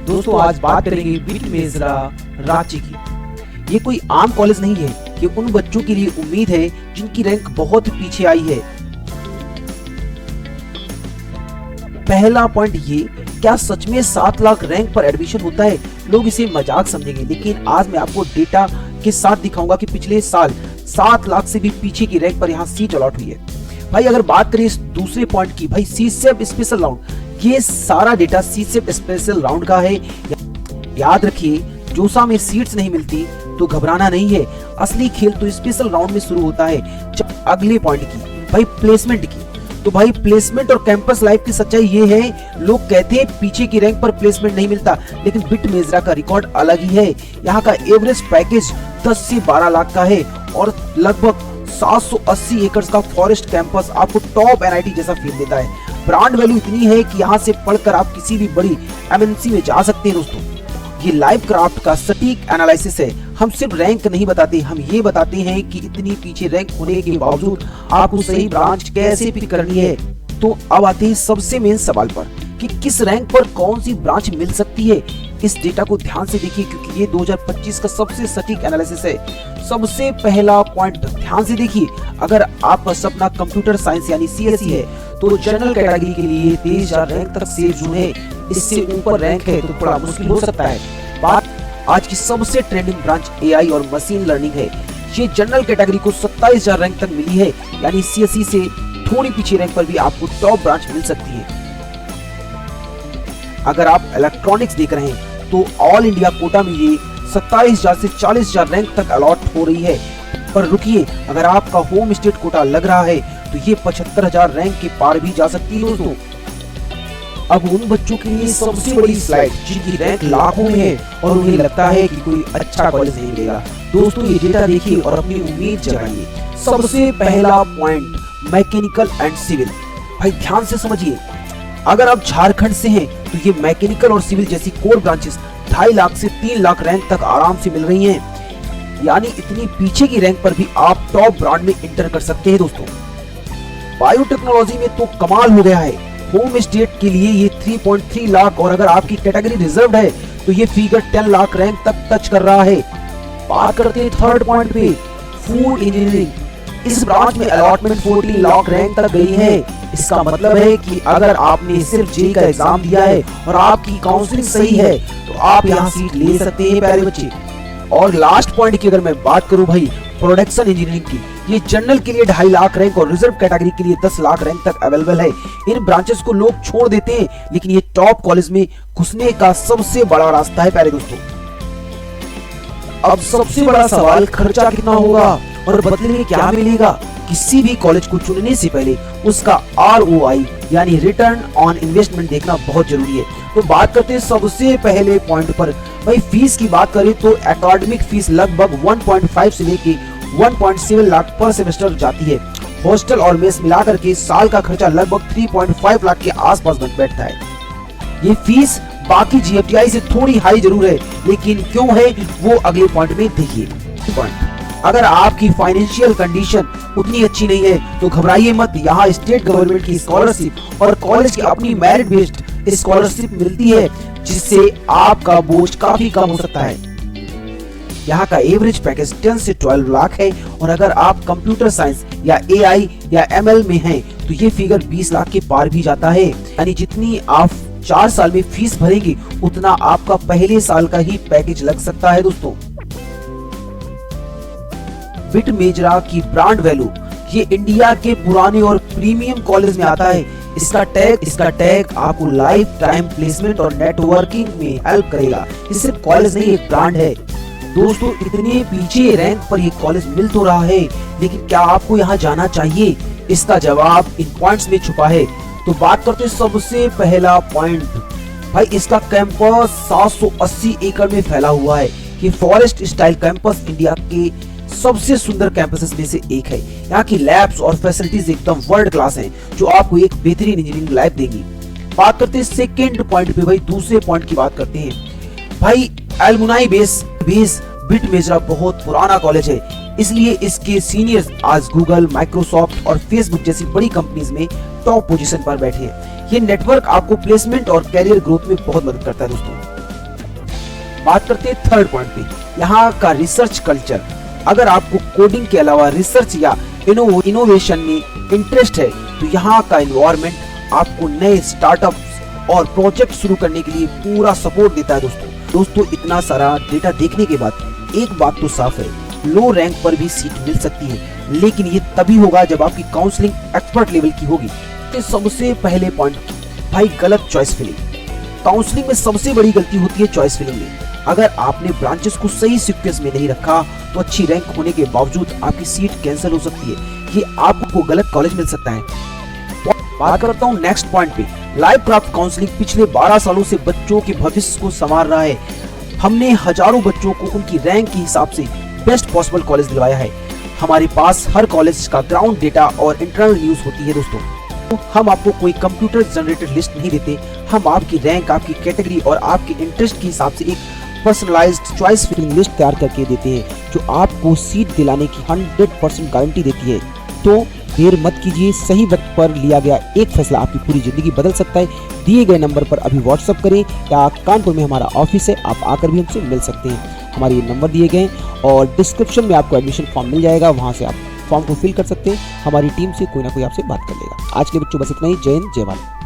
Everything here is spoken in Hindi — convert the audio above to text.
दोस्तों आज बात करेंगे बिट मेजरा रांची की। ये कोई आम कॉलेज नहीं है, ये उन बच्चों के लिए उम्मीद है जिनकी रैंक बहुत पीछे आई है। पहला पॉइंट ये, क्या सच में 7 लाख रैंक पर एडमिशन होता है? लोग इसे मजाक समझेंगे, लेकिन आज मैं आपको डेटा के साथ दिखाऊंगा कि पिछले साल 7 लाख से भी पीछे की रैंक पर यहाँ सीट अलॉट हुई है। भाई अगर बात करें इस दूसरे पॉइंट की, भाई सीसेट स्पेशल राउंड, ये सारा डेटा सीसेट स्पेशल राउंड का है। याद रखिए, जोसा में सीट्स नहीं मिलती तो घबराना नहीं है, असली खेल तो स्पेशल राउंड में शुरू होता है। अगले पॉइंट की, भाई प्लेसमेंट की, तो भाई प्लेसमेंट और कैंपस लाइफ की सच्चाई ये है, लोग कहते हैं पीछे की रैंक पर प्लेसमेंट नहीं मिलता, लेकिन बिट मेजरा का रिकॉर्ड अलग ही है। यहाँ का एवरेज पैकेज 10 से 12 लाख का है और लगभग 780 एकड़ का फॉरेस्ट कैंपस आपको टॉप एनआईटी जैसा फील देता है। ब्रांड वैल्यू इतनी है कि यहाँ से पढ़कर आप किसी भी बड़ी एमएनसी में जा सकते हैं। दोस्तों ये लाइव क्राफ्ट का सटीक एनालिसिस है, हम सिर्फ रैंक नहीं बताते, हम ये बताते हैं कि इतनी पीछे रैंक होने के बावजूद आपको सही ब्रांच कैसे पिक करनी है। तो अब आते हैं सबसे मेन सवाल पर कि किस रैंक पर कौन सी ब्रांच मिल सकती है। इस डेटा को ध्यान से देखिए क्योंकि ये 2025 का सबसे सटीक एनालिसिस है। सबसे पहला पॉइंट ध्यान से देखिए, अगर आपका सपना कंप्यूटर साइंस यानी सीएसई है तो जनरल कैटेगरी के लिए 23,000 रैंक तक सेफ जोन है। इससे ऊपर रैंक है तो थोड़ा मुश्किल हो सकता है। बात आज की सबसे ट्रेंडिंग ब्रांच एआई और मशीन लर्निंग है। ये जनरल कैटेगरी को 27,000 रैंक तक मिली है, यानी सीएसई से थोड़ी पीछे रैंक पर भी आपको टॉप ब्रांच मिल सकती है। अगर आप इलेक्ट्रॉनिक्स देख रहे हैं तो ऑल इंडिया कोटा में ये 27,000 से 40,000 रैंक तक अलॉट हो रही है। पर रुकिए, अगर आपका होम स्टेट कोटा लग रहा है तो ये 75,000 रैंक के पार भी जा सकती है। दोस्तों अब उन बच्चों के लिए सबसे बड़ी स्लाइड जिनकी रैंक लाखों में है और उन्हें लगता है कि कोई अच्छा कॉलेज नहीं मिलेगा। दोस्तों ये डेटा देखिए और अपनी उम्मीद जगाइए। सबसे पहला पॉइंट, मैकेनिकल एंड सिविल। भाई ध्यान से समझिए, अगर आप झारखंड से हैं तो ये मैकेनिकल और सिविल जैसी कोर ब्रांचेस 2.5 लाख से 3 लाख रैंक तक आराम से मिल रही हैं। यानी इतनी पीछे की रैंक पर भी आप टॉप ब्रांड में इंटर कर सकते हैं। दोस्तों बायोटेक्नोलॉजी में तो कमाल हो गया है। होम स्टेट के लिए ये 3.3 लाख और अगर आपकी कैटेगरी रिजर्व्ड है तो ये फिगर 10 लाख रैंक तक टच कर रहा है। बात करते हैं थर्ड पॉइंट पे, फूड इंजीनियरिंग। इस ब्रांच में अलॉटमेंट 14 लाख रैंक तक गई है। इसका मतलब है कि अगर आपने सिर्फ जेईई का एग्जाम दिया है और आपकी काउंसलिंग सही है तो आप यहाँ सीट ले सकते हैं प्यारे बच्चे। और लास्ट पॉइंट की अगर मैं बात करूं भाई, प्रोडक्शन इंजीनियरिंग की, ये जनरल के लिए 2.5 लाख रैंक और रिजर्व कैटेगरी के लिए 10 लाख रैंक तक अवेलेबल है। इन ब्रांचेस को लोग छोड़ देते हैं, लेकिन ये टॉप कॉलेज में घुसने का सबसे बड़ा रास्ता है प्यारे दोस्तों। अब सबसे बड़ा सवाल, खर्चा कितना होगा और बदले में क्या मिलेगा? किसी भी कॉलेज को चुनने से पहले उसका ROI यानी रिटर्न ऑन इन्वेस्टमेंट देखना बहुत जरूरी है। तो बात करते हैं सबसे पहले पॉइंट पर, भाई फीस की बात करें तो एकेडमिक फीस लगभग 1.5 से लेके 1.7 लाख पर सेमेस्टर जाती है। हॉस्टल और मेस मिलाकर के साल का खर्चा लगभग 3.5 लाख के आसपास बन बैठता है। ये फीस बाकी GFTI से थोड़ी हाई जरूर है, लेकिन क्यों है वो अगले पॉइंट में देखिए। अगर आपकी फाइनेंशियल कंडीशन उतनी अच्छी नहीं है तो घबराइए मत, यहाँ स्टेट गवर्नमेंट की स्कॉलरशिप और कॉलेज की अपनी मेरिट बेस्ड स्कॉलरशिप मिलती है, जिससे आपका बोझ काफी कम हो सकता है। यहाँ का एवरेज पैकेज 10 से 12 लाख है और अगर आप कंप्यूटर साइंस या AI या ML में हैं तो ये फिगर 20 लाख के पार भी जाता है। यानी जितनी आप 4 साल में फीस भरेंगे उतना आपका पहले साल का ही पैकेज लग सकता है। दोस्तों बिट मेजरा की ब्रांड वैल्यू, ये इंडिया के पुराने और प्रीमियम कॉलेज में आता है। इसका टैग आपको लाइफ टाइम प्लेसमेंट और नेटवर्किंग में हेल्प करेगा। ये सिर्फ कॉलेज नहीं, एक ब्रांड है। दोस्तों इतने पीछे रैंक पर ये कॉलेज मिल तो रहा है, लेकिन क्या आपको यहाँ जाना चाहिए? इसका जवाब इन पॉइंट्स में छुपा है। तो बात करते हैं सबसे पहला पॉइंट, भाई इसका कैंपस 780 एकड़ में फैला हुआ है। ये फॉरेस्ट स्टाइल कैंपस इंडिया के सबसे सुंदर कैंपसेस में से एक है। यहाँ की लैब्स और फैसिलिटीज एकदम वर्ल्ड क्लास हैं, जो आपको एक बेहतरीन इंजीनियरिंग लाइफ देंगी। बात करते हैं सेकेंड पॉइंट पे, भाई दूसरे पॉइंट की बात करते हैं। भाई एलुमनाई बेस बिट मेजरा बहुत पुराना कॉलेज है, इसलिए इसके सीनियर्स आज गूगल, माइक्रोसॉफ्ट और फेसबुक जैसी बड़ी कंपनीज में टॉप पोजीशन पर बैठे हैं। ये नेटवर्क आपको प्लेसमेंट और कैरियर ग्रोथ में बहुत मदद करता है। दोस्तों बात करते हैं थर्ड पॉइंट पे, यहाँ का रिसर्च कल्चर। अगर आपको कोडिंग के अलावा रिसर्च या इनोवेशन में इंटरेस्ट है तो यहाँ का एनवायरनमेंट आपको नए स्टार्टअप्स और प्रोजेक्ट शुरू करने के लिए पूरा सपोर्ट देता है। दोस्तों इतना सारा डेटा देखने के बाद एक बात तो साफ है, लो रैंक पर भी सीट मिल सकती है, लेकिन ये तभी होगा जब आपकी काउंसलिंग एक्सपर्ट लेवल की होगी। तो सबसे पहले पॉइंट भाई, गलत चॉइस फिलिंग। काउंसलिंग में सबसे बड़ी गलती होती है चॉइस फिलिंग में। अगर आपने ब्रांचेस को सही सीक्वेंस में नहीं रखा तो अच्छी रैंक होने के बावजूद आपकी सीट कैंसिल हो सकती है, ये आपको गलत कॉलेज मिल सकता है। बात करता हूँ नेक्स्ट पॉइंट पे, लाइव क्राफ्ट काउंसलिंग पिछले 12 सालों से बच्चों के भविष्य को संवार रहा है। हमने हजारों बच्चों को उनकी रैंक के हिसाब से बेस्ट पॉसिबल कॉलेज दिलवाया है। हमारे पास हर कॉलेज का ग्राउंड डेटा और इंटरनल न्यूज होती है। दोस्तों हम आपको कोई कंप्यूटर जनरेटेड लिस्ट नहीं देते, हम आपकी रैंक, आपकी कैटेगरी और आपके इंटरेस्ट के हिसाब से एक पर्सनलाइज्ड चॉइस फिलिंग लिस्ट तैयार करके देते हैं, जो आपको सीट दिलाने की 100% गारंटी देती है। तो देर मत कीजिए, सही वक्त पर लिया गया एक फैसला आपकी पूरी जिंदगी बदल सकता है। दिए गए नंबर पर अभी व्हाट्सएप करें या कानपुर में हमारा ऑफिस है, आप आकर भी हमसे मिल सकते हैं। हमारे ये नंबर दिए गए और डिस्क्रिप्शन में आपको एडमिशन फॉर्म मिल जाएगा, वहां से आप फॉर्म को फिल कर सकते हैं। हमारी टीम से कोई ना कोई आपसे बात कर लेगा। आज के बच्चों बस इतना ही। जय हिंद, जय भारत।